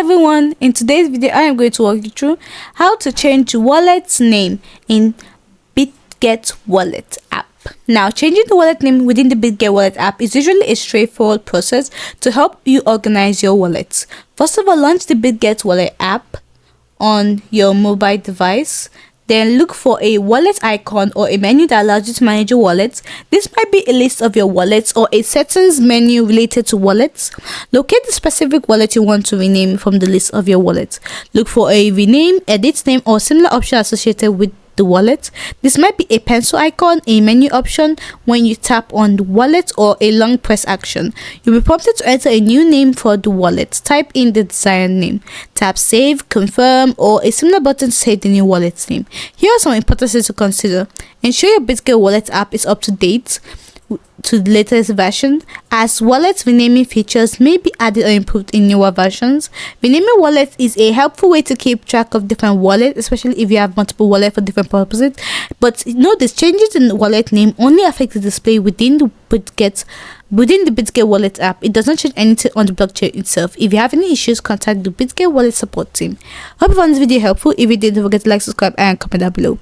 everyone, in today's video I am going to walk you through how to change wallet's name in Bitget wallet app. Now, changing the wallet name within the Bitget wallet app is usually a straightforward process to help you organize your wallets. First of all, launch the Bitget wallet app on your mobile device. Then look for a wallet icon or a menu that allows you to manage your wallets. This might be a list of your wallets or a settings menu related to wallets. Locate the specific wallet you want to rename from the list of your wallets. Look for a rename, edit name, or similar option associated with the wallet. This might be a pencil icon, a menu option when you tap on the wallet, or a long press action. You'll be prompted to enter a new name for the wallet. Type in the desired name. Tap save, confirm, or a similar button to save the new wallet's name. Here are some important things to consider. Ensure your Bitget wallet app is up to date to the latest version, as wallet renaming features may be added or improved in newer versions. Renaming wallets is a helpful way to keep track of different wallets, especially if you have multiple wallets for different purposes. But notice, changes in the wallet name only affect the display within the Bitget wallet app. It does not change anything on the blockchain itself. If you have any issues, contact the Bitget wallet support team. Hope you found this video helpful. If you did, don't forget to like, subscribe, and comment down below.